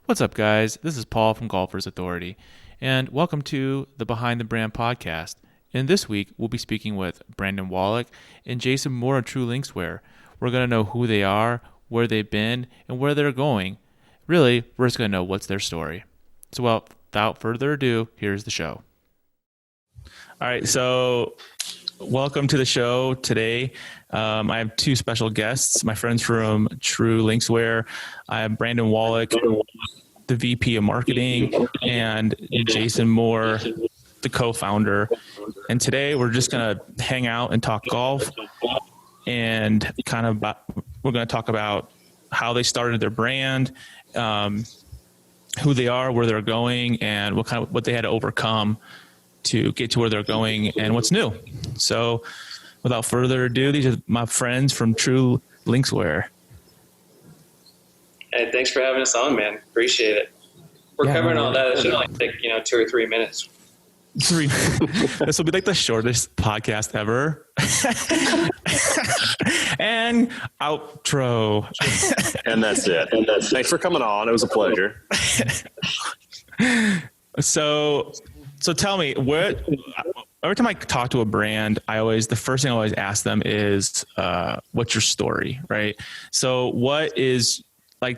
What's up, guys? This is Paul from Golfers Authority, and welcome to the Behind the Brand podcast. And this week, we'll be speaking with Brandon Wallach and Jason Moore of True Linkswear. We're going to know who they are, where they've been, and where they're going. Really, we're just going to know what's their story. So, without further ado, here's the show. All right, so welcome to the show today. I have two special guests, my friends from True Linkswear. I have Brandon Wallach, the VP of Marketing, and Jason Moore, the co-founder. And today we're just going to hang out and talk golf, and we're going to talk about how they started their brand, who they are, where they're going, and what they had to overcome to get to where they're going and what's new. So without further ado, these are my friends from True Linkswear. Hey, thanks for having us on, man. Appreciate it. We're covering all that. It should only take, 2 or 3 minutes. This will be like the shortest podcast ever. And outro. And that's it. Thanks for coming on. It was a pleasure. So tell me, every time I talk to a brand, the first thing I always ask them is, what's your story, right? So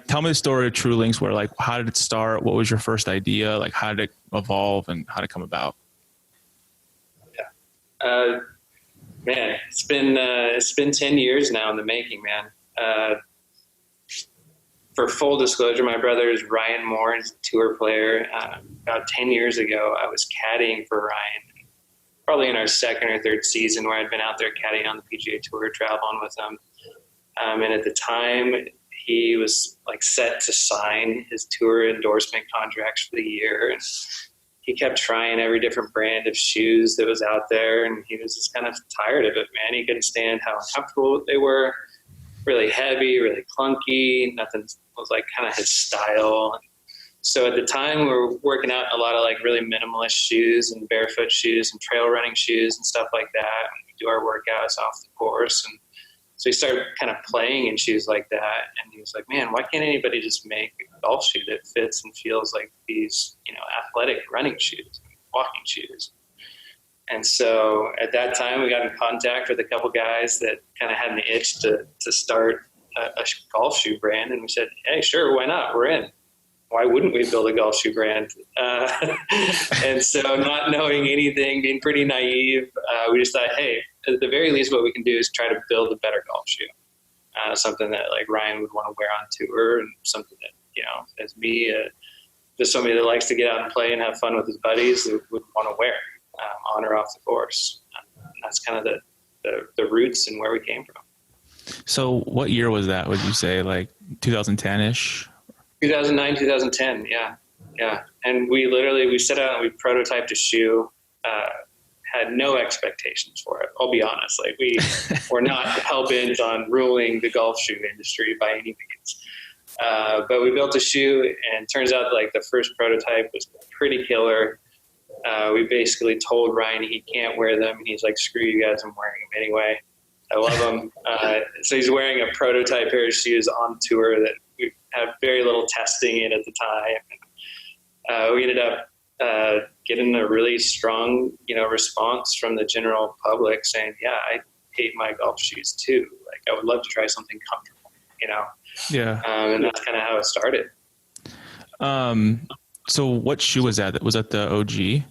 tell me the story of True Linkswear. Like, how did it start? What was your first idea? Like, how did it evolve and how did it come about? Yeah. Man, it's been 10 years now in the making, man. For full disclosure, my brother is Ryan Moore, he's a tour player. About 10 years ago, I was caddying for Ryan, probably in our second or third season, where I'd been out there caddying on the PGA Tour, traveling with him. And at the time, he was set to sign his tour endorsement contracts for the year. And he kept trying every different brand of shoes that was out there, and he was just kind of tired of it, man. He couldn't stand how uncomfortable they were. Really heavy, really clunky. Nothing was kind of his style. So at the time, we were working out a lot of really minimalist shoes and barefoot shoes and trail running shoes and stuff like that. And we do our workouts off the course. And so he started kind of playing in shoes like that. And he was like, man, why can't anybody just make a golf shoe that fits and feels like these, athletic running shoes, walking shoes? And so at that time, we got in contact with a couple guys that kind of had an itch to start a golf shoe brand. And we said, hey, sure, why not? We're in. Why wouldn't we build a golf shoe brand? And so not knowing anything, being pretty naive, we just thought, hey, at the very least, what we can do is try to build a better golf shoe. Something that Ryan would want to wear on tour, and something that, as me, just somebody that likes to get out and play and have fun with his buddies would want to wear. On or off the course. And that's kind of the roots and where we came from. So what year was that, would you say, 2010-ish? 2009, 2010, yeah. And we set out and we prototyped a shoe, had no expectations for it. I'll be honest. We were not hell-bent on ruling the golf shoe industry by any means. But we built a shoe, and it turns out the first prototype was pretty killer. We basically told Ryan he can't wear them. And he's like, screw you guys, I'm wearing them anyway. I love them. So he's wearing a prototype pair of shoes on tour that we had very little testing in at the time. We ended up getting a really strong, response from the general public saying, yeah, I hate my golf shoes too. I would love to try something comfortable, Yeah. And that's kind of how it started. So what shoe was that? Was that the OG?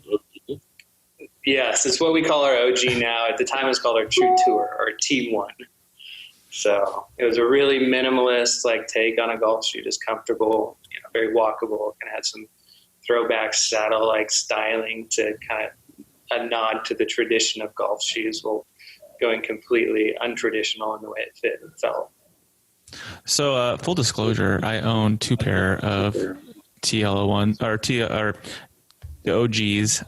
Yes, it's what we call our OG now. At the time, it was called our True Tour, or T1. So it was a really minimalist take on a golf shoe, just comfortable, very walkable, and had some throwback saddle-like styling to kind of a nod to the tradition of golf shoes, while going completely untraditional in the way it fit and felt. So full disclosure, I own 2 pair of TLO1 or the OGs.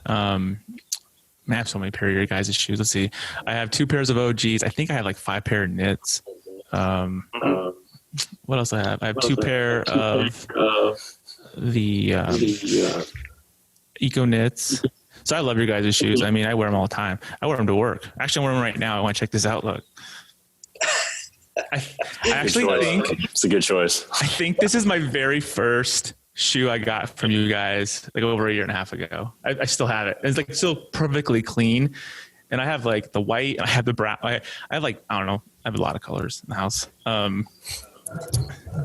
I have so many pair of your guys' shoes. Let's see. I have 2 pairs of OGs. I think I have 5 pair of knits. What else I have? I have 2 pair of the Eco Knits. So I love your guys' shoes. I mean, I wear them all the time. I wear them to work. Actually, I'm wearing them right now. I want to check this out. Look. I actually think it's a good choice. I think this is my very first shoe I got from you guys like over a year and a half ago. I still have it. It's like still perfectly clean. And I have like the white, and I have the brown. I have like, I don't know. I have a lot of colors in the house.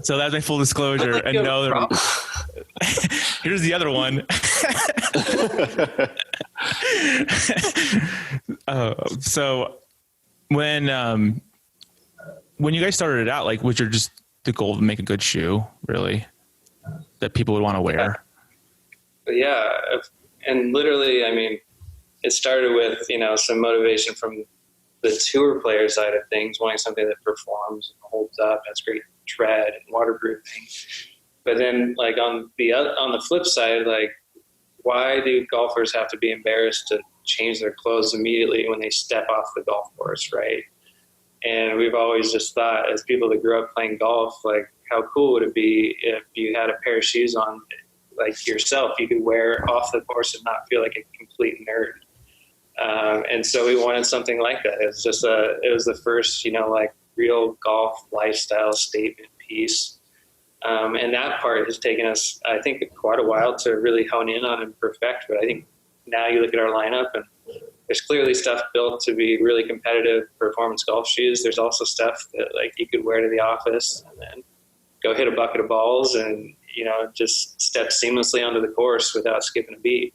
So that's my full disclosure. And no, here's the other one. So when you guys started it out, like, was your just the goal to make a good shoe, really, that people would want to wear? Yeah. And literally, I mean, it started with, some motivation from the tour player side of things, wanting something that performs and holds up, has great tread and waterproofing. But then, like, on the flip side, like, why do golfers have to be embarrassed to change their clothes immediately when they step off the golf course, right? And we've always just thought, as people that grew up playing golf, like, how cool would it be if you had a pair of shoes on, like yourself, you could wear off the course and not feel like a complete nerd. And so we wanted something like that. It was just it was the first, like, real golf lifestyle statement piece. And that part has taken us, I think, quite a while to really hone in on and perfect. But I think now you look at our lineup and there's clearly stuff built to be really competitive performance golf shoes. There's also stuff that, like, you could wear to the office and then go hit a bucket of balls and, just step seamlessly onto the course without skipping a beat.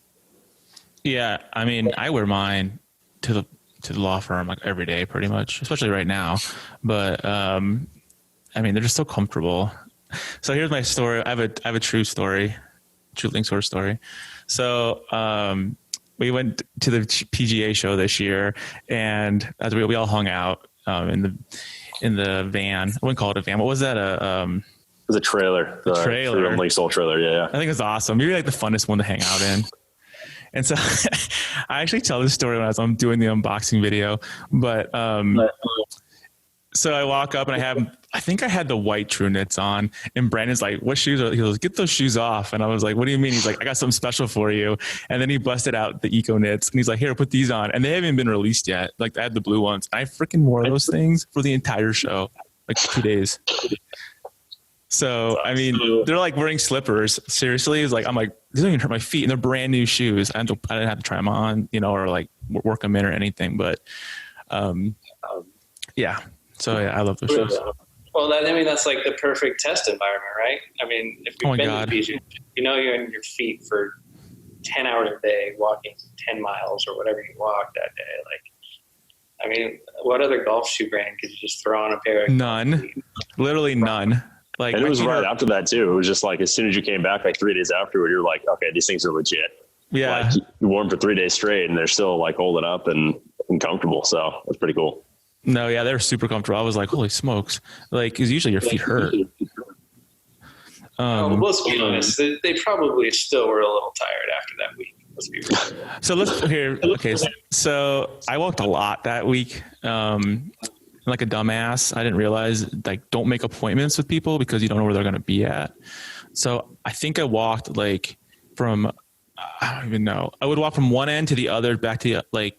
Yeah. I mean, I wear mine to the law firm like every day pretty much, especially right now. But, I mean, they're just so comfortable. So here's my story. I have a true Linkswear story. So, we went to the PGA show this year, and as we all hung out, in the van. I wouldn't call it a van. What was that? It was a trailer. The trailer. Linkswear trailer. Yeah. I think it's awesome. You're like the funnest one to hang out in. And so I actually tell this story when I'm doing the unboxing video, but, so I walk up and I think I had the white True Knits on, and Brandon's like, what shoes are, he goes, get those shoes off. And I was like, what do you mean? He's like, I got something special for you. And then he busted out the Eco Knits and he's like, here, put these on. And they haven't been released yet. Like, I had the blue ones. I freaking wore those things for the entire show, like 2 days. So, I mean, they're like wearing slippers. Seriously. It's like, I'm like, these don't even hurt my feet, and they're brand new shoes. I didn't have to try them on, or like work them in or anything, but, yeah. So yeah, I love those shoes. Well, that's like the perfect test environment, right? I mean, if you've been to the beach, you're on your feet for 10 hours a day, walking 10 miles or whatever you walk that day. Like, I mean, what other golf shoe brand could you just throw on a pair of None. Literally none. Like, and it was right after that too. It was just like, as soon as you came back, like 3 days afterward, you're like, okay, these things are legit. Yeah. Like, you wore them for 3 days straight and they're still like holding up and comfortable. So that's pretty cool. No, yeah, they're super comfortable. I was like, holy smokes. Like, cause usually your feet hurt. Let's be honest. They probably still were a little tired after that week. Let's be real. So okay. So I walked a lot that week. Like a dumbass. I didn't realize, like, don't make appointments with people because you don't know where they're going to be at. So I think I walked like from, I don't even know. I would walk from one end to the other, back to like,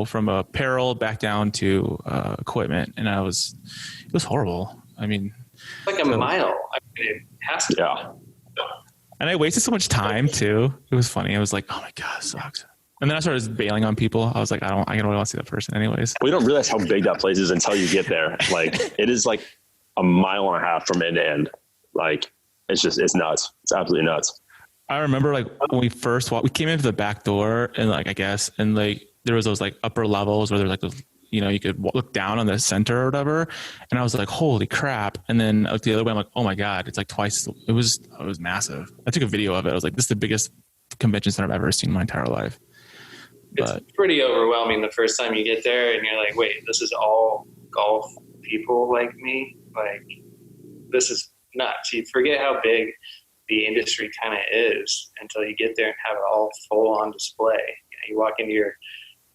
from apparel back down to equipment. And it was horrible. I mean, like a mile. I mean, it has to. Yeah. And I wasted so much time too. It was funny. I was like, oh my God, it sucks. And then I started bailing on people. I was like, I don't really want to see that person anyways. We don't realize how big that place is until you get there. Like, it is like a mile and a half from end to end. Like, it's nuts. It's absolutely nuts. I remember like when we first walked, we came into the back door and like, I guess, and like, there was those like upper levels where there's like those, you could look down on the center or whatever. And I was like, holy crap. And then I looked the other way. I'm like, oh my God, it's like twice. It was massive. I took a video of it. I was like, this is the biggest convention center I've ever seen in my entire life. But it's pretty overwhelming the first time you get there and you're like, wait, this is all golf people like me? Like, this is nuts. You forget how big the industry kind of is until you get there and have it all full on display. You walk into your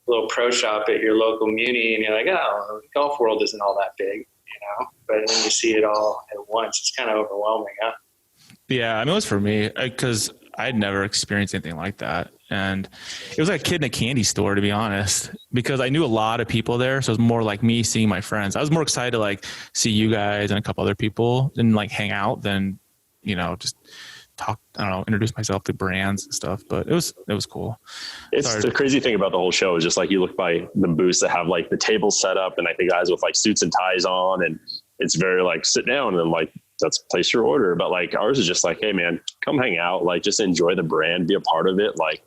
little pro shop at your local muni and you're like, oh, the golf world isn't all that big, but then you see it all at once. It's kind of overwhelming, huh? Yeah, I mean, it was for me because I'd never experienced anything like that. And it was like a kid in a candy store, to be honest, because I knew a lot of people there. So it was more like me seeing my friends. I was more excited to like see you guys and a couple other people and like hang out than, just introduce myself to brands and stuff, but it was cool. It's the crazy thing about the whole show is just like you look by the booths that have like the tables set up and like the guys with like suits and ties on, and it's very like sit down and like let's place your order. But like ours is just like, hey man, come hang out, like just enjoy the brand, be a part of it. Like,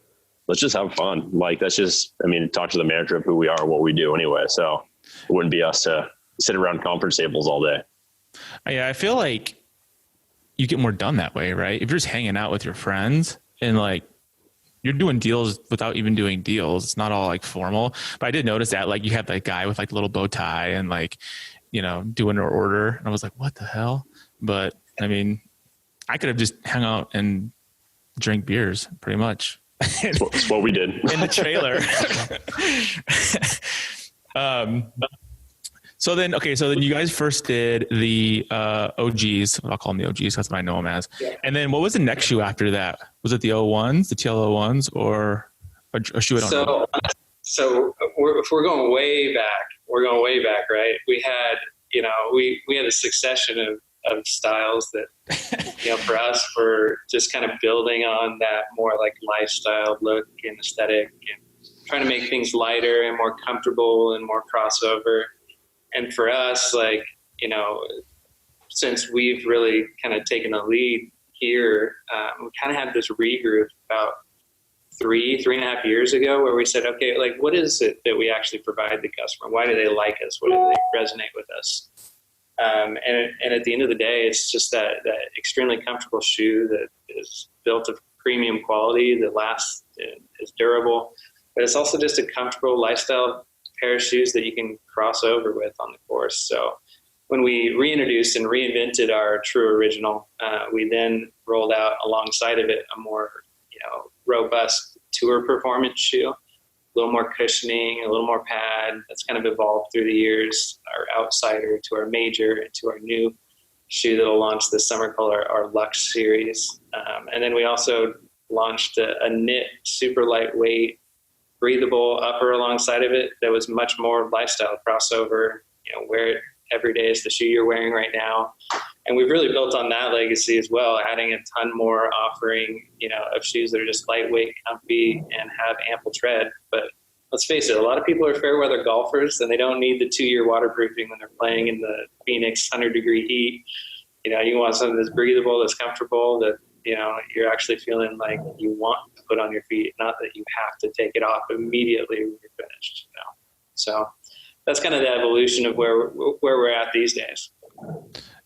let's just have fun. Like that's just, I mean, talk to the manager of who we are, what we do anyway. So it wouldn't be us to sit around conference tables all day. Yeah. I feel like you get more done that way, right? If you're just hanging out with your friends and like you're doing deals without even doing deals, it's not all like formal. But I did notice that like you had that guy with like little bow tie and like, doing our order. And I was like, what the hell? But I mean, I could have just hung out and drink beers pretty much. That's what we did in the trailer. So then you guys first did the OGs. I'll call them the OGs. That's what I know them as. Yeah. And then what was the next shoe after that? Was it the O1s, the TL01s, or a shoe I don't know? So if we're going way back, right? We had, we had a succession of styles that, for us, for just kind of building on that more like lifestyle look and aesthetic and trying to make things lighter and more comfortable and more crossover. And for us, like, since we've really kind of taken the lead here, we kind of had this regroup about 3.5 years ago where we said, okay, like, what is it that we actually provide the customer? Why do they like us? What do they resonate with us? And at the end of the day, it's just that extremely comfortable shoe that is built of premium quality, that lasts, is durable, but it's also just a comfortable lifestyle pair of shoes that you can cross over with on the course. So when we reintroduced and reinvented our True Original, we then rolled out alongside of it a more, robust tour performance shoe, a little more cushioning, a little more pad. That's kind of evolved through the years. Our outsider to our major and to our new shoe that'll launch this summer called our Lux series. And then we also launched a knit, super lightweight, breathable upper alongside of it that was much more lifestyle crossover, wear it every day is the shoe you're wearing right now. And we've really built on that legacy as well, adding a ton more offering, of shoes that are just lightweight, comfy, and have ample tread. But let's face it, a lot of people are fair weather golfers and they don't need the 2-year waterproofing when they're playing in the Phoenix 100-degree heat. You want something that's breathable, that's comfortable, that, you're actually feeling like you want to put on your feet, not that you have to take it off immediately when you're finished. So that's kind of the evolution of where we're at these days.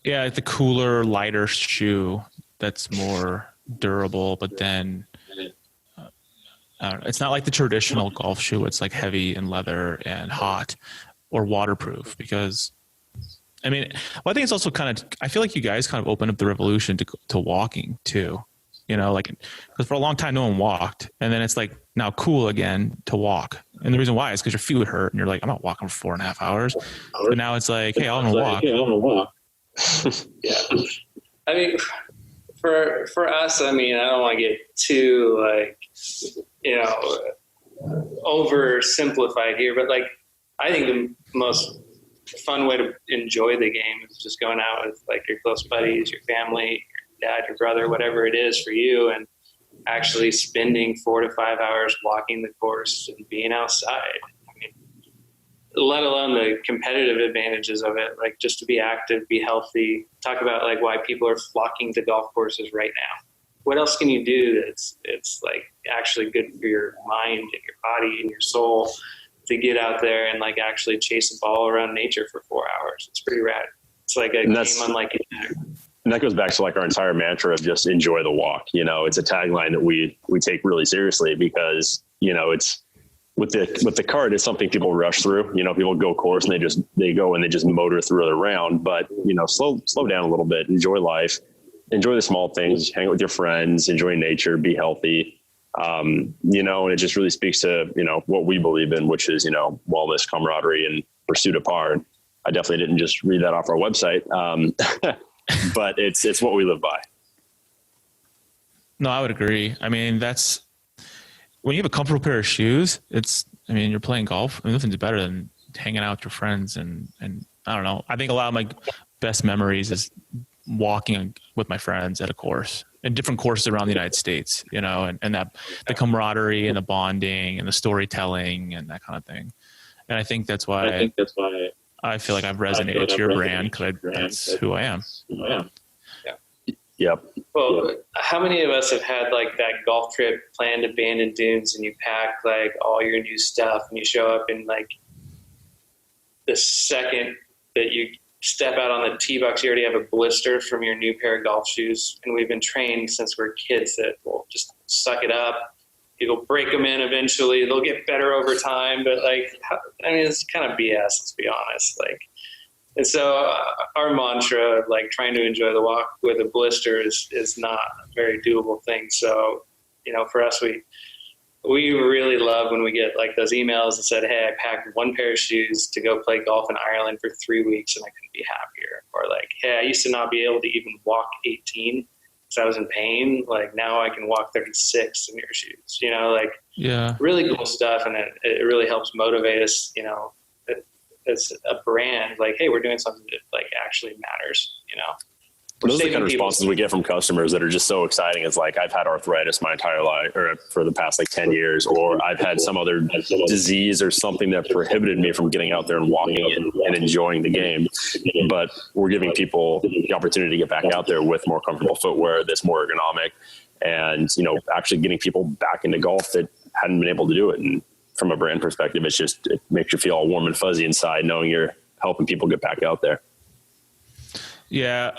Yeah, the cooler, lighter shoe that's more durable, but then it's not like the traditional golf shoe. It's like heavy and leather and hot or waterproof because, I think it's also I feel like you guys kind of opened up the revolution to walking too, because for a long time no one walked, and then it's like now cool again to walk. And the reason why is because your feet would hurt and you're like, I'm not walking for 4.5 hours. But now it's like, hey, I'm going to walk. Yeah. For us, I don't want to get too oversimplified here, but I think the most fun way to enjoy the game is just going out with your close buddies, your family, your dad, your brother, whatever it is for you, and actually spending 4 to 5 hours walking the course and being outside. Let alone the competitive advantages of it, just to be active, be healthy. Talk about why people are flocking to golf courses right now. What else can you do that's actually good for your mind and your body and your soul to get out there and actually chase a ball around nature for 4 hours? It's pretty rad. It's like a game unlike it. And that goes back to our entire mantra of just enjoy the walk. It's a tagline that we take really seriously because, it's with the cart, it's something people rush through. People go course and they go and they just motor through the round. But, slow down a little bit, enjoy life, enjoy the small things, hang out with your friends, enjoy nature, be healthy. And it just really speaks to, what we believe in, which is, wellness, camaraderie, and pursuit of par. And I definitely didn't just read that off our website. But it's what we live by. No, I would agree. That's when you have a comfortable pair of shoes, you're playing golf. Nothing's better than hanging out with your friends and I don't know. I think a lot of my best memories is walking with my friends at a course and different courses around the United States, you know, and that the camaraderie and the bonding and the storytelling and that kind of thing. And I think that's why I feel like I've resonated to your brand, because that's who I am. Yeah. Yep. Well, how many of us have had like that golf trip planned, abandoned dunes, and you pack like all your new stuff and you show up in like the second that you step out on the tee box, you already have a blister from your new pair of golf shoes. And we've been trained since we're kids that we'll just suck it up. You'll break them in eventually. They'll get better over time. But like, I mean, it's kind of BS, let's be honest. Like, and so our mantra, like trying to enjoy the walk with a blister is not a very doable thing. So, you know, for us, we really love when we get like those emails that said, hey, I packed one pair of shoes to go play golf in Ireland for 3 weeks and I couldn't be happier. Or like, hey, I used to not be able to even walk 18 because I was in pain. Like now I can walk 36 in your shoes, you know, like really cool stuff. And it really helps motivate us, you know, as a brand, like, hey, we're doing something that like actually matters, you know. Those are the kind of responses we get from customers that are just so exciting. It's like, I've had arthritis my entire life, or for the past like 10 years, or I've had some other disease or something that prohibited me from getting out there and walking and enjoying the game. But we're giving people the opportunity to get back out there with more comfortable footwear that's more ergonomic, and, you know, actually getting people back into golf that hadn't been able to do it. And from a brand perspective, it makes you feel all warm and fuzzy inside knowing you're helping people get back out there. Yeah.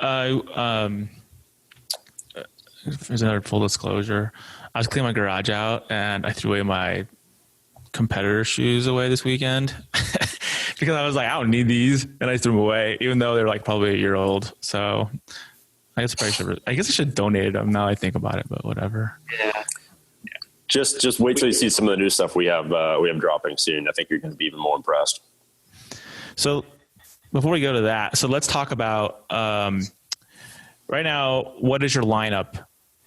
There's another full disclosure. I was cleaning my garage out and I threw away my competitor shoes away this weekend because I was like, I don't need these. And I threw them away, even though they're like probably a year old. So I guess I should donate them now I think about it, but whatever. Yeah. Just wait till you see some of the new stuff we have dropping soon. I think you're going to be even more impressed. So before we go to that, so let's talk about right now, what is your lineup?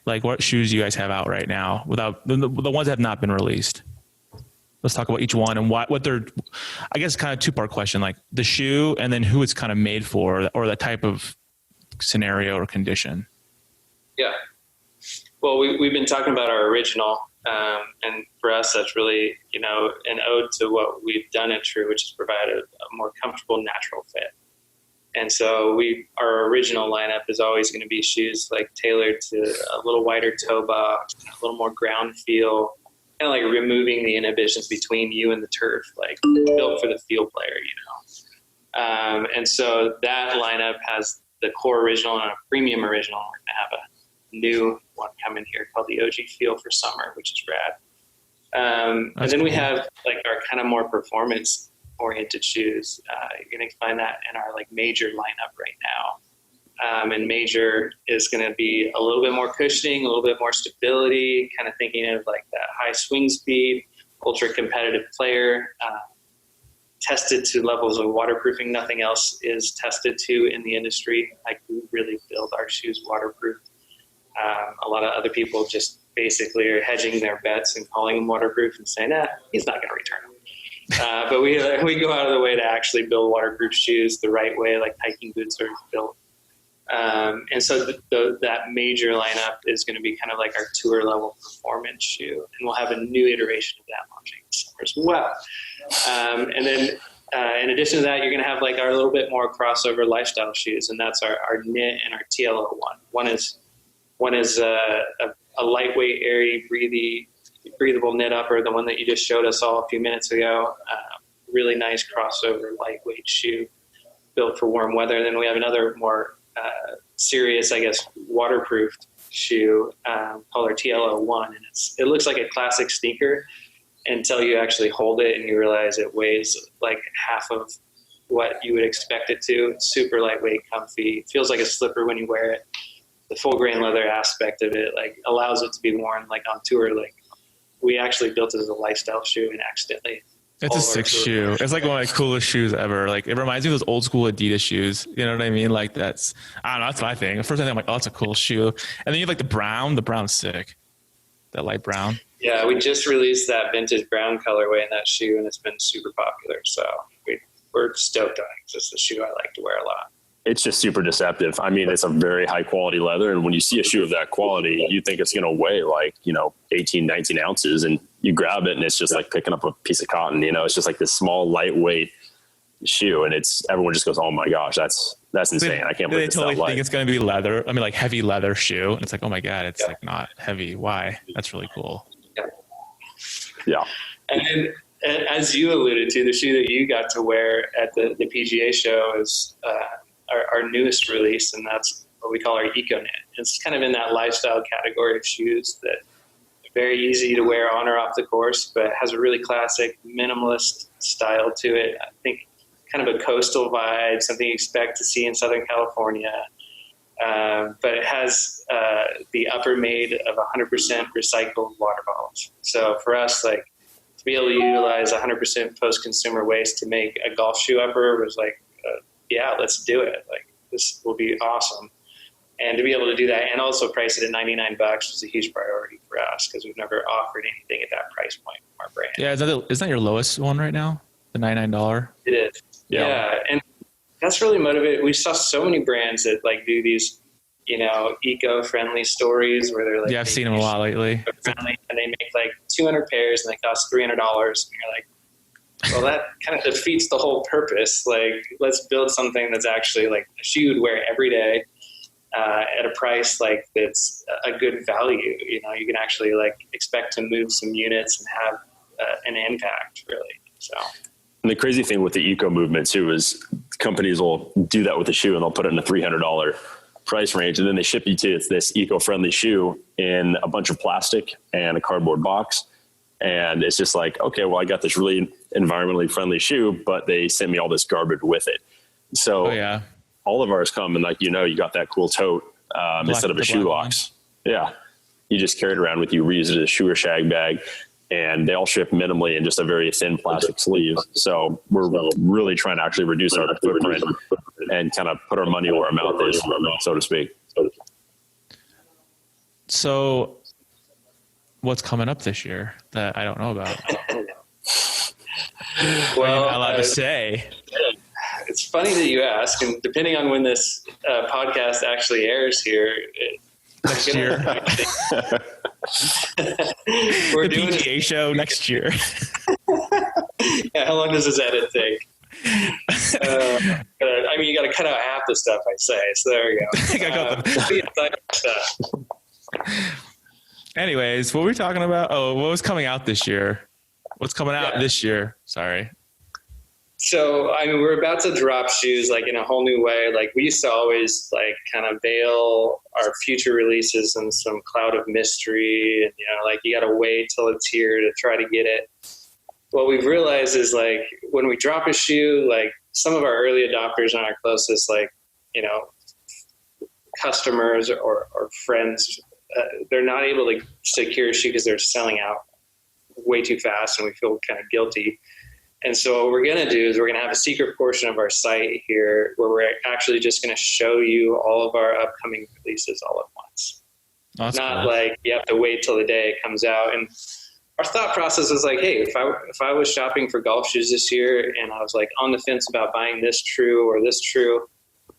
Like what shoes do you guys have out right now without the ones that have not been released? Let's talk about each one and what they're, I guess kind of two-part question, like the shoe and then who it's kind of made for or the type of scenario or condition. Yeah. Well, we've been talking about our original, and for us, that's really, you know, an ode to what we've done at True, which is provide a more comfortable, natural fit. And so our original lineup is always going to be shoes like tailored to a little wider toe box, a little more ground feel, kind of like removing the inhibitions between you and the turf, like built for the field player, you know. And so that lineup has the core original and a premium original. We're going to have a new one coming here called the OG Feel for summer, which is rad. And then we have like our kind of more performance oriented shoes. You're going to find that in our like major lineup right now. And major is going to be a little bit more cushioning, a little bit more stability, kind of thinking of like that high swing speed, ultra competitive player, tested to levels of waterproofing. Nothing else is tested to in the industry. Like we really build our shoes waterproof. A lot of other people just basically are hedging their bets and calling them waterproof and saying, he's not going to return them. But we go out of the way to actually build waterproof shoes the right way, like hiking boots are built. And so that major lineup is going to be kind of like our tour level performance shoe. And we'll have a new iteration of that launching this summer as well. And then in addition to that, you're going to have like our little bit more crossover lifestyle shoes. And that's our knit and our TLO one. One is a lightweight, airy, breathable knit upper, the one that you just showed us all a few minutes ago. Really nice crossover, lightweight shoe built for warm weather. And then we have another more serious, I guess, waterproof shoe called our TLO1. And it looks like a classic sneaker until you actually hold it and you realize it weighs like half of what you would expect it to. It's super lightweight, comfy, feels like a slipper when you wear it. The full grain leather aspect of it like allows it to be worn like on tour. Like we actually built it as a lifestyle shoe and accidentally. It's a sick shoe. It's like one of the coolest shoes ever. Like it reminds me of those old school Adidas shoes. You know what I mean? Like I don't know. That's my thing. The first time I'm like, oh, that's a cool shoe. And then you have like the brown. The brown's sick. That light brown. Yeah, we just released that vintage brown colorway in that shoe, and it's been super popular. So we're stoked on it. It's just a shoe I like to wear a lot. it's just super deceptive. I mean, it's a very high quality leather. And when you see a shoe of that quality, you think it's going to weigh like, 18, 19 ounces, and you grab it and it's just like picking up a piece of cotton, it's just like this small, lightweight shoe. And everyone just goes, oh my gosh, that's insane. I can't believe they totally think it's going to be leather. I mean, like heavy leather shoe. And it's like, oh my God, it's like not heavy. Why? That's really cool. Yeah. And then, as you alluded to, the shoe that you got to wear at the PGA show is our newest release, and that's what we call our EcoKnit. It's kind of in that lifestyle category of shoes that are very easy to wear on or off the course, but has a really classic minimalist style to it. I think kind of a coastal vibe, something you expect to see in Southern California. But it has the upper made of 100% recycled water bottles. So for us, like, to be able to utilize 100% post-consumer waste to make a golf shoe upper was like, yeah, let's do it. Like, this will be awesome. And to be able to do that and also price it at $99 was a huge priority for us because we've never offered anything at that price point from our brand. Yeah, isn't that your lowest one right now? The $99? It is. Yeah. And that's really motivated. We saw so many brands that like do these, eco-friendly stories where they're like, yeah, I've seen them a lot lately. Friendly, and they make like 200 pairs and they cost $300. And you're like, well, that kind of defeats the whole purpose. Like, let's build something that's actually like a shoe you'd wear every day at a price like that's a good value. You can actually like expect to move some units and have an impact, really. So. And the crazy thing with the eco movement too is companies will do that with a shoe and they'll put it in a $300 price range, and then they ship you to this eco-friendly shoe in a bunch of plastic and a cardboard box. And it's just like, okay, well, I got this really environmentally friendly shoe, but they sent me all this garbage with it. So all of ours come and like, you got that cool tote instead of a shoe box. Yeah. You just carry it around with you, reuse it as a shoe or shag bag. And they all ship minimally in just a very thin plastic sleeve. So we're really trying to actually reduce our footprint and kind of put our money where our mouth is, so to speak. So what's coming up this year that I don't know about? Well, you're not allowed to say. It's funny that you ask, and depending on when this podcast actually airs here, next year. We're the doing PGA show next year. Yeah, how long does this edit take? You got to cut out half the stuff I say, so there you go. I got Anyways, what were we talking about? Oh, what was coming out this year? What's coming out this year? Sorry. So, we're about to drop shoes like in a whole new way. Like, we used to always like kind of veil our future releases in some cloud of mystery. And, you got to wait till it's here to try to get it. What we've realized is like when we drop a shoe, like some of our early adopters and our closest, customers or friends, they're not able to secure a shoe because they're selling out way too fast and we feel kind of guilty. And so what we're going to do is we're going to have a secret portion of our site here where we're actually just going to show you all of our upcoming releases all at once. That's not cool. like you have to wait till the day it comes out. And our thought process was like, hey, if I was shopping for golf shoes this year and I was like on the fence about buying this true or this true,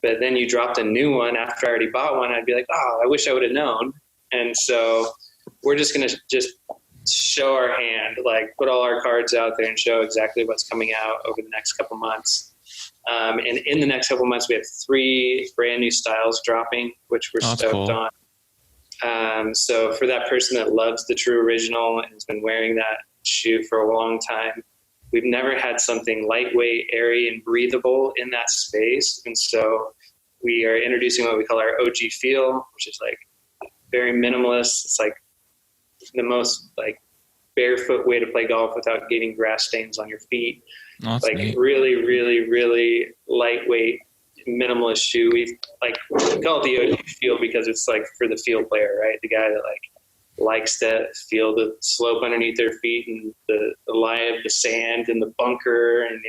but then you dropped a new one after I already bought one, I'd be like, oh, I wish I would have known. And so we're just going to show our hand, like put all our cards out there and show exactly what's coming out over the next couple months. And in the next couple months, we have 3 brand new styles dropping, which we're stoked on. So for that person that loves the true original and has been wearing that shoe for a long time, we've never had something lightweight, airy, and breathable in that space. And so we are introducing what we call our OG feel, which is like very minimalist. It's like the most like barefoot way to play golf without getting grass stains on your feet. That's like neat. really, really, really lightweight, minimalist shoe. We call it the OG feel because it's like for the field player, right? The guy that likes to feel the slope underneath their feet and the lie of the sand and the bunker, and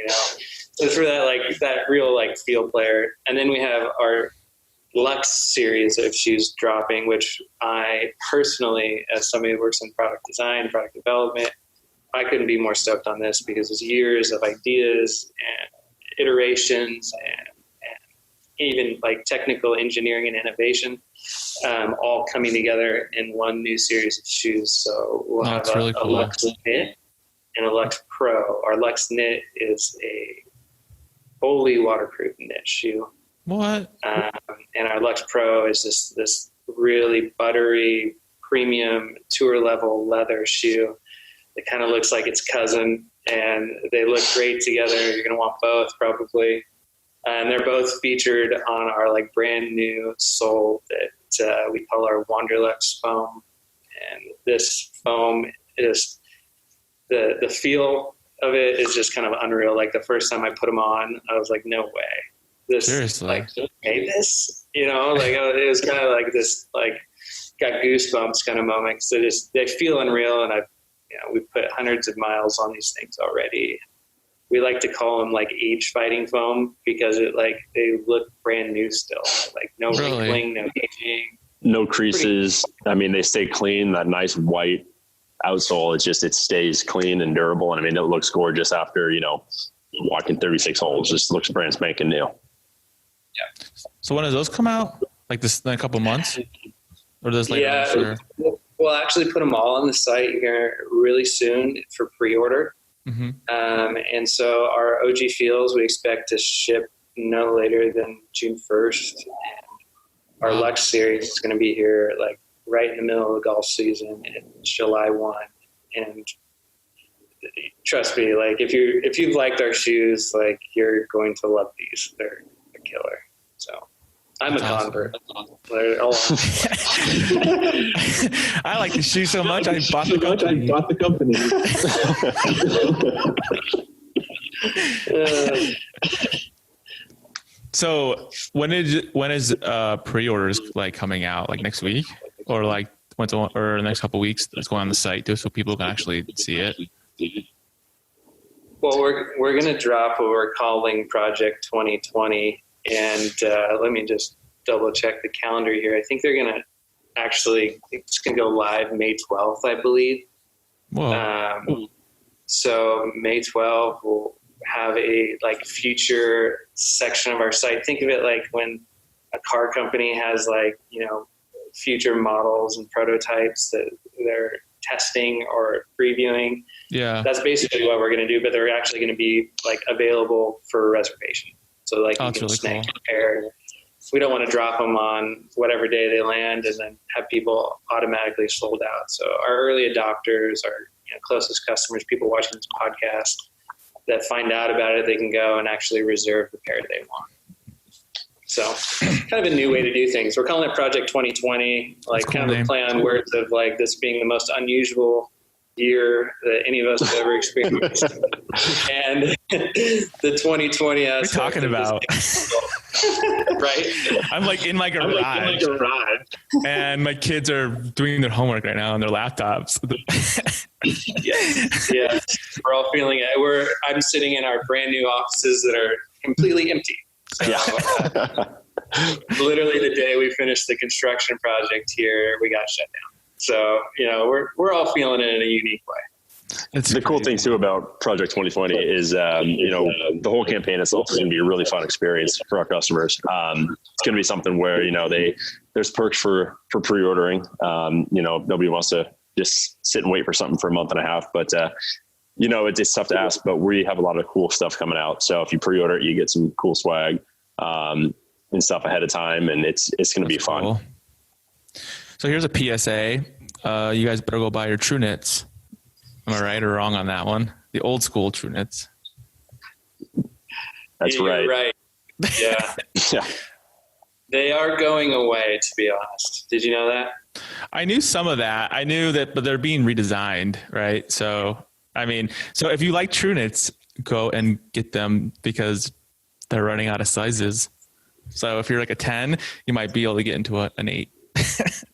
so for that real field player. And then we have our Lux series of shoes dropping, which I personally, as somebody who works in product design, product development, I couldn't be more stoked on this because there's years of ideas and iterations and even like technical engineering and innovation, all coming together in one new series of shoes. So we'll have really a cool. Lux Knit and a Lux Pro. Our Lux Knit is a fully waterproof knit shoe. What? And our Lux Pro is just this really buttery, premium tour level leather shoe. It kind of looks like its cousin, and they look great together. You're going to want both probably. And they're both featured on our like brand new sole that we call our Wanderlux foam. And this foam is the feel of it is just kind of unreal. Like the first time I put them on, I was like, no way. This Seriously? like made this, you know, like it was kind of like this, like got goosebumps kind of moment. So they feel unreal. And we've put hundreds of miles on these things already. We like to call them like age fighting foam because they look brand new still, like no wrinkling, no aging, no creases. I mean, they stay clean. That nice white outsole, it stays clean and durable. And I mean, it looks gorgeous after, walking 36 holes, just looks brand spanking new. Yeah. So when does those come out? Like this in a couple months? Or does later? Yeah, we'll actually put them all on the site here really soon for pre-order. Mm-hmm. And so our OG Feels we expect to ship no later than June 1st. And our Lux series is going to be here like right in the middle of the golf season in July 1. And trust me, like if you've liked our shoes, like you're going to love these. They're a killer. So I'm That's a awesome. convert. I like the shoe so much. I bought the company. So when is pre-orders like coming out? Like next week, or like or the next couple of weeks? It's going on the site so people can actually see it. Well, we're going to drop what we're calling Project 2020. And let me just double check the calendar here. I think they're going to it's going to go live May 12th, I believe. Whoa. So May 12th, we'll have a like future section of our site. Think of it like when a car company has like, future models and prototypes that they're testing or previewing. Yeah. That's basically what we're going to do, but they're actually going to be like available for reservation. So like you can really snag cool. a pair. We don't want to drop them on whatever day they land and then have people automatically sold out. So our early adopters, our closest customers, people watching this podcast that find out about it, they can go and actually reserve the pair they want. So kind of a new way to do things. We're calling it Project 2020, like cool kind of a play on words of like this being the most unusual year that any of us have ever experienced. And the 2020 What are you talking about? Right? I'm like in my garage, and my kids are doing their homework right now on their laptops. Yeah. We're all feeling it. I'm sitting in our brand new offices that are completely empty. So, literally the day we finished the construction project here, we got shut down. So, we're all feeling it in a unique way. The cool thing too about Project 2020 is, the whole campaign itself is going to be a really fun experience for our customers. It's going to be something where, there's perks for pre-ordering. Nobody wants to just sit and wait for something for a month and a half, but, it's tough to ask, but we have a lot of cool stuff coming out. So if you pre-order it, you get some cool swag, and stuff ahead of time, and it's going to be fun. Cool. So here's a PSA. You guys better go buy your True Knits. Am I right or wrong on that one? The old school True Knits. That's You're right. Right. Yeah. Yeah. They are going away, to be honest. Did you know that? I knew some of that. I knew that, but they're being redesigned, right? So, so if you like True Knits, go and get them because they're running out of sizes. So if you're like a 10, you might be able to get into an 8.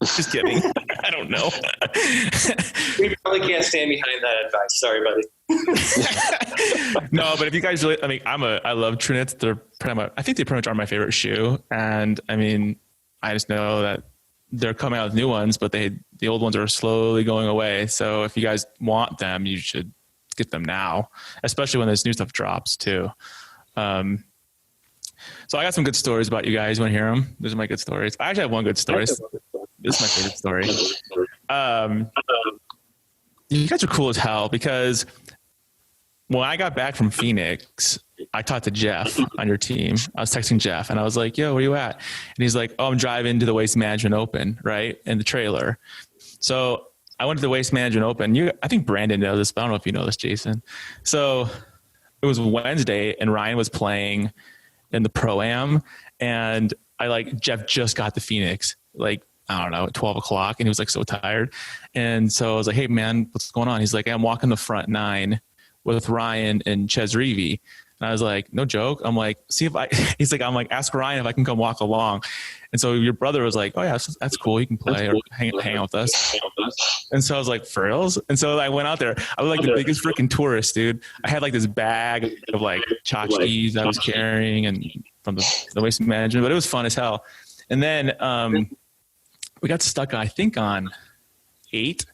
Just kidding. I don't know. We probably can't stand behind that advice. Sorry, buddy. No, but if you guys really, I love True Knits. I think they pretty much are my favorite shoe. And I just know that they're coming out with new ones, but the old ones are slowly going away. So if you guys want them, you should get them now, especially when this new stuff drops too. So I got some good stories about you guys. You want to hear them? These are my good stories. I actually have one good story. This is my favorite story. You guys are cool as hell because when I got back from Phoenix, I talked to Jeff on your team. I was texting Jeff and I was like, yo, where you at? And he's like, oh, I'm driving to the Waste Management Open, right? In the trailer. So I went to the Waste Management Open. I think Brandon knows this, but I don't know if you know this, Jason. So it was Wednesday and Ryan was playing in the Pro-Am and Jeff just got to Phoenix, like, I don't know, at 12 o'clock. And he was like so tired. And so I was like, hey man, what's going on? He's like, I'm walking the front nine with Ryan and Ches Reevy. And I was like, no joke. I'm like, I'm like, ask Ryan if I can come walk along. And so your brother was like, oh yeah, that's cool. You can play or hang out with us. And so I was like, for reals? And so I went out there. I was like the biggest freaking tourist, dude. I had like this bag of like tchotchkes I was carrying and from the Waste Management, but it was fun as hell. And then we got stuck, I think, on 8.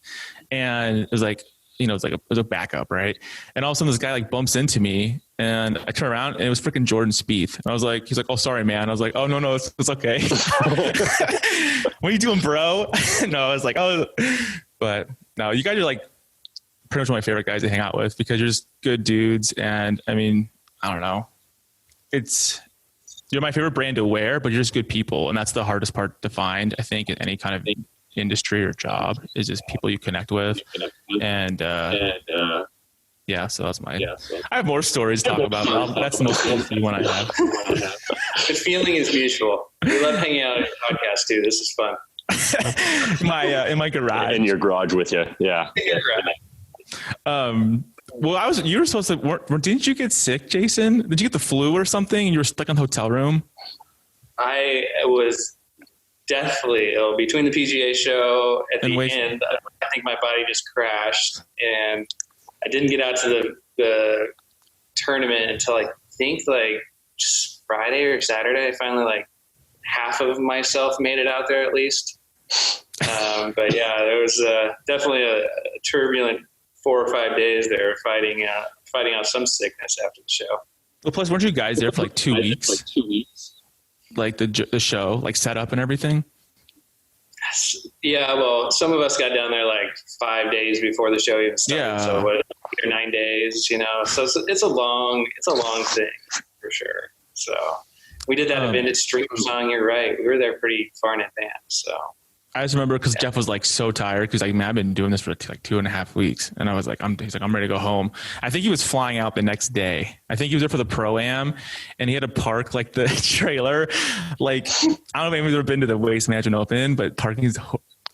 And it was like, it was a backup, right? And all of a sudden this guy like bumps into me and I turn around and it was freaking Jordan Spieth. And I was like, he's like, oh, sorry, man. I was like, oh, no, it's okay. What are you doing, bro? No, I was like, oh, but no, you guys are like pretty much one of my favorite guys to hang out with because you're just good dudes. And I mean, I don't know. You're my favorite brand to wear, but you're just good people. And that's the hardest part to find, I think, in any kind of industry or job is just people you connect with. And yeah, so that's I have more stories to talk about. But that's the most cool one I have. The feeling is mutual. We love hanging out on your podcast too. This is fun. in my garage. In your garage with you. Yeah. Well, you were supposed to, didn't you get sick, Jason? Did you get the flu or something and you were stuck in the hotel room? I was deathly ill between the PGA show at the end. I think my body just crashed and I didn't get out to the tournament until I think like just Friday or Saturday. I finally like half of myself made it out there at least. But yeah, there was definitely a turbulent 4 or 5 days there fighting out some sickness after the show. Well, plus weren't you guys there for like 2 weeks? Like the show, like set up and everything? Yeah, well, some of us got down there like 5 days before the show even started. Yeah. So 8 or 9 days, So it's a long thing for sure. So we did that event at Stream Song. You're right. We were there pretty far in advance. So I just remember because Jeff was like so tired because like, man, I've been doing this for like 2.5 weeks, and I was like, he's like, I'm ready to go home. I think he was flying out the next day. I think he was there for the Pro-Am, and he had to park like the trailer. Like I don't know if anyone's ever been to the Waste Management Open, but parking is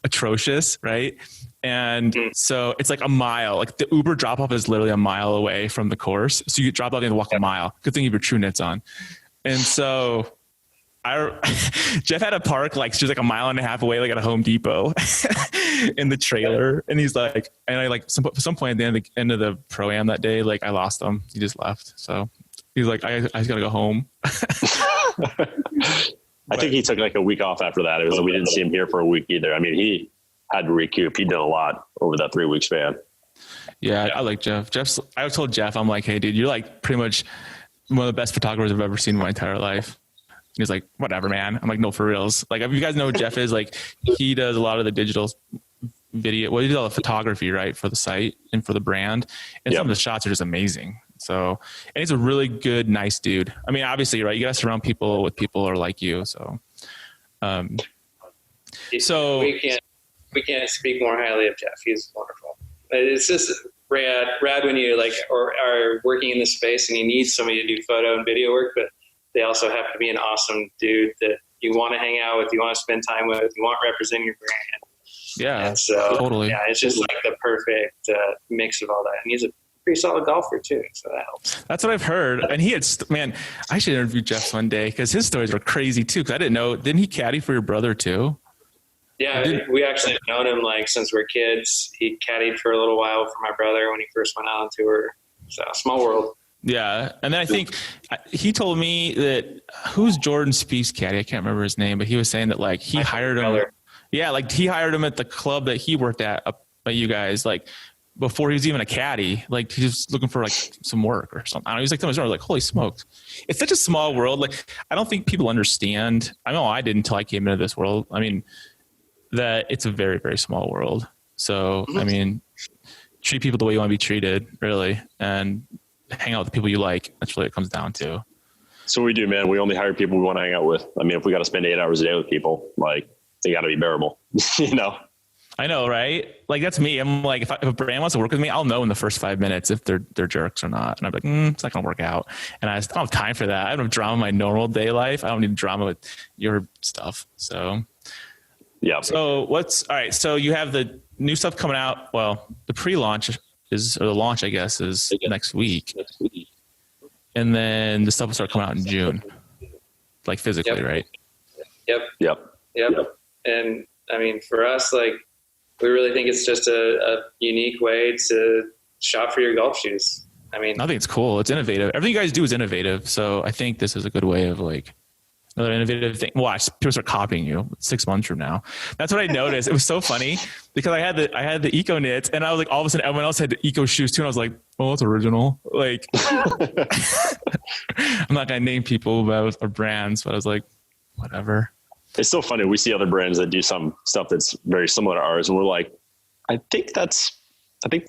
atrocious, right? And so it's like a mile. Like the Uber drop off is literally a mile away from the course, so you drop off and walk a mile. Good thing you have your true knits on, and so. Jeff had to park like just like a mile and a half away, like at a Home Depot in the trailer. And he's like, and I like some point at the end of the Pro-Am that day, like I lost him. He just left. So he's like, I just gotta go home. I think he took like a week off after that. It was, we didn't see him here for a week either. I mean, he had to recoup. He'd done a lot over that 3 week span. Yeah. I like Jeff. I told Jeff, I'm like, hey dude, you're like pretty much one of the best photographers I've ever seen in my entire life. He's like, whatever, man. I'm like, no, for reals. Like, if you guys know who Jeff is, like, he does a lot of the digital video. Well, he does all the photography, right, for the site and for the brand. And some of the shots are just amazing. So, and he's a really good, nice dude. I mean, obviously, right, you got to surround people with people who are like you. So, we can't speak more highly of Jeff. He's wonderful. It's just rad when you like are working in this space and you need somebody to do photo and video work, but they also have to be an awesome dude that you want to hang out with, you want to spend time with, you want to represent your brand. Yeah, and so, totally. Yeah, it's just like the perfect mix of all that. And he's a pretty solid golfer too, so that helps. That's what I've heard. And he had, man, I should interview Jeff one day because his stories were crazy too. Because I didn't know, didn't he caddy for your brother too? Yeah, we actually have known him like since we're kids. He caddied for a little while for my brother when he first went out on tour. So small world. Yeah. And then I think he told me that who's Jordan Spieth's caddy? I can't remember his name, but he was saying that like he hired him. Yeah. Like he hired him at the club that he worked at by you guys, like before he was even a caddy. Like he was looking for like some work or something. I don't know, he was like telling me, I was like, holy smokes. It's such a small world. Like, I don't think people understand. I know I didn't until I came into this world. I mean, that it's a very, very small world. So, I mean, treat people the way you want to be treated, really, and hang out with the people you like. That's really what it comes down to. So we do, man. We only hire people we want to hang out with. I mean, if we got to spend 8 hours a day with people, like, they got to be bearable, you know? I know, right? Like, that's me. I'm like, if a brand wants to work with me, I'll know in the first 5 minutes if they're jerks or not. And I'm like, it's not going to work out. And I don't have time for that. I don't have drama in my normal day life. I don't need drama with your stuff. So, yeah. So all right. So you have the new stuff coming out. Well, the pre-launch or the launch, I guess, is next week. And then the stuff will start coming out in June, like physically, right? Yep. And I mean, for us, like, we really think it's just a unique way to shop for your golf shoes. I mean, I think it's cool. It's innovative. Everything you guys do is innovative. So I think this is a good way of like another innovative thing. Watch, people start copying you 6 months from now. That's what I noticed. It was so funny because I had the Eco knits, and I was like, all of a sudden everyone else had the Eco shoes too. And I was like, oh, it's original. Like, I'm not going to name people or brands, but I was like, whatever. It's so funny. We see other brands that do some stuff that's very similar to ours, and we're like, I think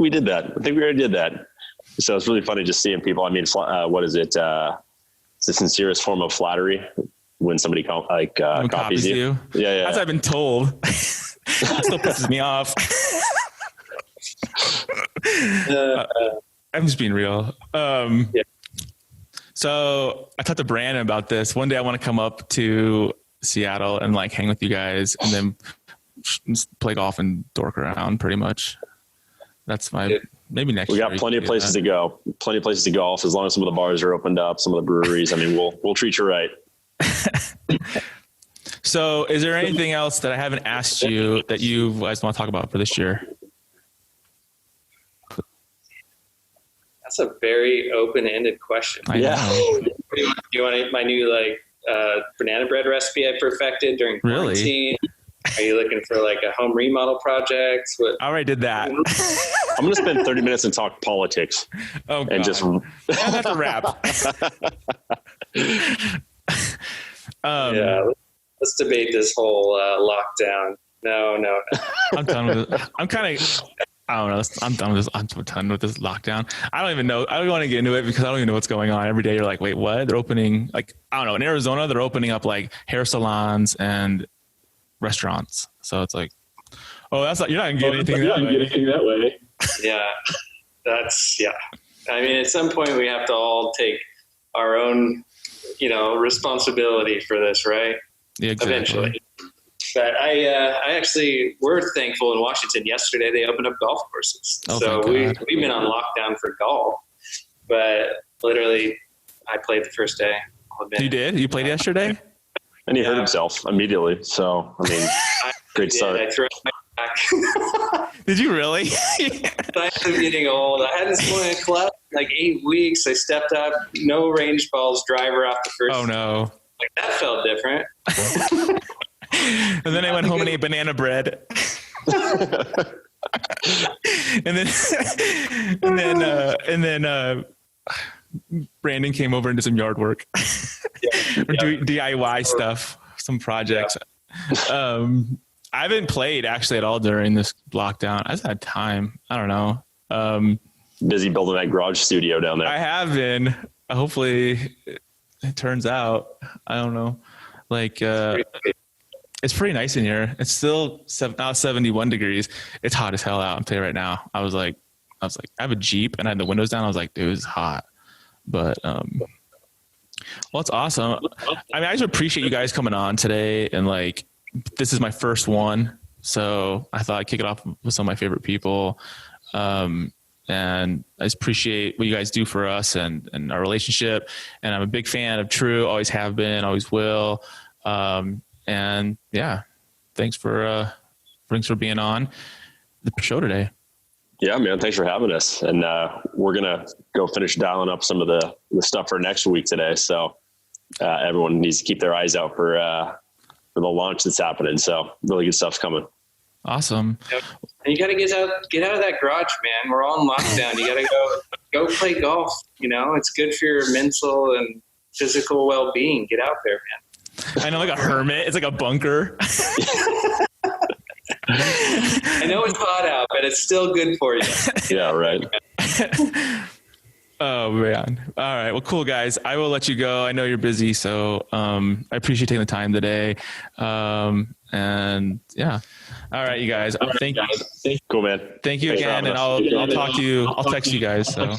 we did that. I think we already did that. So it's really funny just seeing people. I mean, what is it? It's the sincerest form of flattery when somebody copies you. Yeah. That's what I've been told. It still pisses me off. I'm just being real. So I talked to Brandon about this. One day I want to come up to Seattle and like hang with you guys and then play golf and dork around pretty much. That's maybe next year. We got plenty of places to go, plenty of places to golf. As long as some of the bars are opened up, some of the breweries, I mean, we'll treat you right. So is there anything else that I haven't asked you that you guys want to talk about for this year? That's a very open-ended question. I know. Do you want my new banana bread recipe I perfected during quarantine? Really? Are you looking for like a home remodel project? I already did that. I'm going to spend 30 minutes and talk politics. Oh, God. And just that's a wrap. Let's debate this whole lockdown. No. I'm done with it. I don't know. I'm done with this. I'm done with this lockdown. I don't even know. I don't want to get into it because I don't even know what's going on. Every day you're like, wait, what? They're opening, like, I don't know. In Arizona, they're opening up like hair salons and restaurants. So it's like, oh, that's not, you're not going to get anything that way. Yeah. I mean, at some point we have to all take our own, responsibility for this, right? Yeah, exactly. Eventually. But we're thankful in Washington. Yesterday they opened up golf courses. Oh, so we've been on lockdown for golf, but literally I played the first day. You did? You played yesterday? And he hurt himself immediately. So, I mean, great start. I threw my back. Did you really? I'm getting old. I hadn't swung a club in like 8 weeks. I stepped up, no range balls, driver off the first. Oh no. Like that felt different. And then I went home and ate banana bread. and then Brandon came over and did some yard work. Or DIY stuff, some projects. Yeah. I haven't played actually at all during this lockdown. I just had time. I don't know. Busy building that garage studio down there. I have been. Hopefully it turns out. I don't know. Like, it's pretty nice in here. It's still now 71 degrees. It's hot as hell out. I'm telling you right now. I was like, I have a Jeep and I had the windows down. I was like, dude, it's hot. But, well, it's awesome. I mean, I just appreciate you guys coming on today. And like, this is my first one. So I thought I'd kick it off with some of my favorite people. And I just appreciate what you guys do for us and our relationship. And I'm a big fan of True. Always have been, always will. And yeah, thanks for being on the show today. Yeah, man. Thanks for having us. And, we're going to go finish dialing up some of the stuff for next week today. So, everyone needs to keep their eyes out for the launch that's happening. So really good stuff's coming. Awesome. And you got to get out of that garage, man. We're all in lockdown. You got to go play golf. You know, it's good for your mental and physical well-being. Get out there, man. I know, like a hermit. It's like a bunker. I know it's hot out, but it's still good for you. Yeah, right. Oh man. All right. Well, cool guys. I will let you go. I know you're busy, so I appreciate taking the time today. And yeah. All right, you guys. Thank you. Cool, man. Thank you again, and I'll talk to you. I'll text you guys. So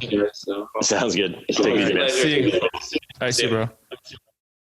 Sounds good. Take it easy, man. See you. All right, see you, bro.